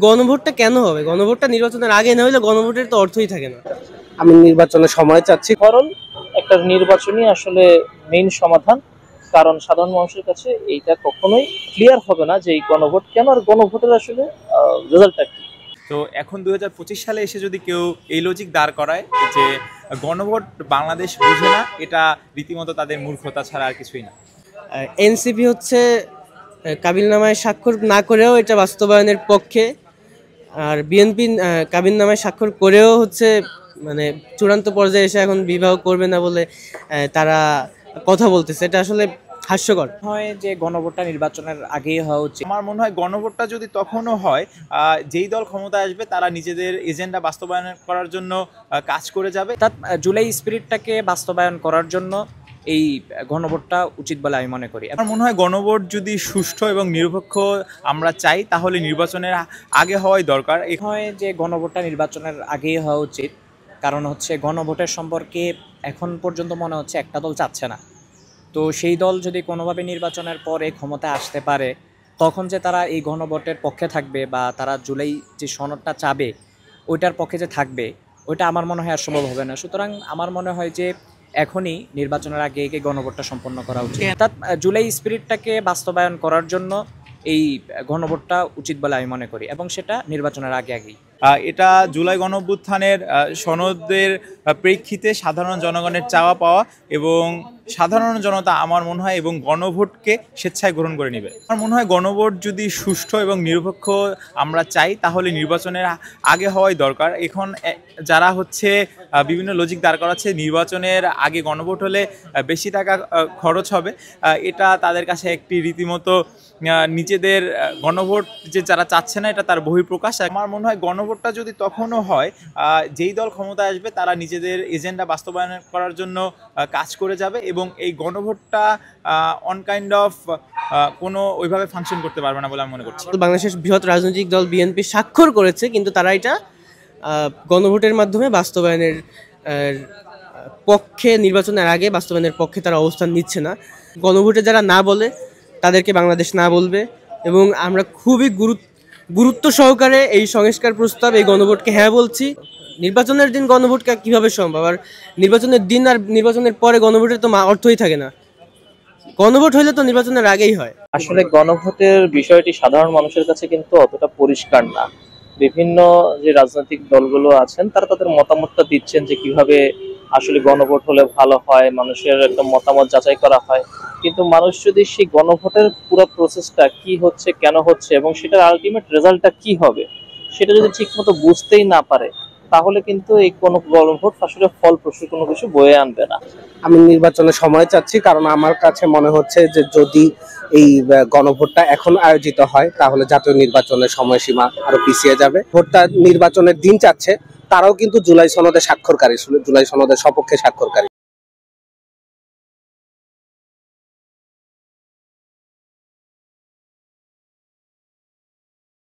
গণভোটটা কেন হবে? গণভোটটা নির্বাচনের আগে না হলে গণভোটের তো অর্থই থাকে না। আমি নির্বাচনের সময় চাচ্ছি। কারণ একটা নির্বাচনই আসলে মেইন সমাধান। কারণ সাধারণ মানুষের কাছে এইটা কখনোই ক্লিয়ার হবে না যে এই গণভোট কেন, আর গণভোটের আসলে রেজাল্টটা কি। তো এখন 2025 সালে এসে যদি কেউ এই লজিক দাঁড় করায় যে গণভোট বাংলাদেশ বুঝে না, এটা রীতিমতো তাদের মূর্খতা ছাড়া আর কিছুই না। এনসিপি হচ্ছে কাবিলনামায় স্বাক্ষর না করেও এটা বাস্তবায়নের পক্ষে, আর বিএনপি কাবিলনামায় স্বাক্ষর করেও হচ্ছে মানে চূড়ান্ত পর্যায়ে এসে এখন বিবাহ করবে না বলে তারা কথা বলতেছে। এটা আসলে হাস্যকর। হয় যে গণভোটটা নির্বাচনের আগেই হওয়া উচিত। আমার মনে হয় গণভোটটা যদি তখনও হয়, যেই দল ক্ষমতায় আসবে তারা নিজেদের এজেন্ডা বাস্তবায়ন করার জন্য কাজ করে যাবে। অর্থাৎ জুলাই স্পিরিটটাকে বাস্তবায়ন করার জন্য এই গণভোটটা উচিত বলে আমি মনে করি। আমার মনে হয় গণভোট যদি সুষ্ঠু এবং নিরপেক্ষ আমরা চাই, তাহলে নির্বাচনের আগে হওয়াই দরকার। হয় যে গণভোটটা নির্বাচনের আগেই হওয়া উচিত, কারণ হচ্ছে গণভোটের সম্পর্কে এখন পর্যন্ত মনে হচ্ছে একটা দল চাচ্ছে না। তো সেই দল যদি কোনোভাবে নির্বাচনের পরে ক্ষমতায় আসতে পারে, তখন যে তারা এই গণভোটের পক্ষে থাকবে বা তারা জুলাই যে সনদটা চাবে ওইটার পক্ষে যে থাকবে, ওইটা আমার মনে হয় আর সম্ভব হবে না। সুতরাং আমার মনে হয় যে এখনই নির্বাচনের আগে গণভোটটা সম্পন্ন করা উচিত। অর্থাৎ জুলাই স্পিরিটটাকে বাস্তবায়ন করার জন্য এই গণভোটটা উচিত বলে আমি মনে করি, এবং সেটা নির্বাচনের আগেই। এটা জুলাই গণঅভ্যুত্থানের সনদের প্রেক্ষিতে সাধারণ জনগণের চাওয়া পাওয়া, এবং সাধারণ জনতা আমার মনে হয় এবং গণভোটকে স্বেচ্ছায় গ্রহণ করে নেবে। আমার মনে হয় গণভোট যদি সুষ্ঠু এবং নিরপেক্ষ আমরা চাই, তাহলে নির্বাচনের আগে হওয়াই দরকার। এখন যারা হচ্ছে বিভিন্ন লজিক দাঁড় করাচ্ছে নির্বাচনের আগে গণভোট হলে বেশি টাকা খরচ হবে, এটা তাদের কাছে একটি রীতিমতো নিজেদের গণভোট যে যারা চাচ্ছে না, এটা তার বহিঃপ্রকাশ। আমার মনে হয় গণভোটটা যদি তখনও হয়, যেই দল ক্ষমতায় আসবে তারা নিজেদের এজেন্ডা বাস্তবায়ন করার জন্য কাজ করে যাবে, এবং এই গণভোটটা অন কাইন্ড অফ কোনো ওইভাবে ফাংশন করতে পারবে না বলে আমি মনে করছি। বাংলাদেশের বৃহৎ রাজনৈতিক দল বিএনপি স্বাক্ষর করেছে, কিন্তু তারা এটা গণভোটের মাধ্যমে বাস্তবায়নের পক্ষে, নির্বাচনের আগে বাস্তবায়নের পক্ষে তারা অবস্থান নিচ্ছে না। গণভোটে যারা না বলে তাদেরকে বাংলাদেশ না বলবে, এবং আমরা খুবই গুরুত্ব সহকারে এই সংস্কার প্রস্তাব, এই গণভোটকে হ্যাঁ বলছি। নির্বাচনের দিন গণভোটকে কিভাবে সম্ভব? আর নির্বাচনের দিন আর নির্বাচনের পরে গণভোটের তো অর্থই থাকে না। গণভোট হইলে তো নির্বাচনের আগেই হয়। আসলে গণভোটের বিষয়টি সাধারণ মানুষের কাছে কিন্তু অতটা পরিষ্কার না। বিভিন্ন যে রাজনৈতিক দলগুলো আছেন তারা তাদের মতামতটা দিচ্ছেন যে কিভাবে আসলে গণভোট হলে ভালো হয়, মানুষের একটা মতামত যাচাই করা হয়। কিন্তু মানুষ যদি সেই গণভোটের পুরো প্রসেসটা কি হচ্ছে, কেন হচ্ছে, এবং সেটার আলটিমেট রেজাল্টটা কি হবে, সেটা যদি ঠিকমতো বুঝতেই না পারে, তাহলে কিন্তু এই কোনো গণভোট আসলে ফলপ্রসূ কোনো কিছু বয়ে আনবে না। আমি নির্বাচনের সময় চাচ্ছি, কারণ আমার কাছে মনে হচ্ছে যে যদি এই গণভোটটা এখন আয়োজিত হয়, তাহলে জাতীয় নির্বাচনের সময়সীমা আরো পিছিয়ে যাবে। ভোটটা নির্বাচনের দিন চাচ্ছে, তারাও কিন্তু জুলাই সনদে স্বাক্ষরকারী, জুলাই সনদের সপক্ষে স্বাক্ষরকারী।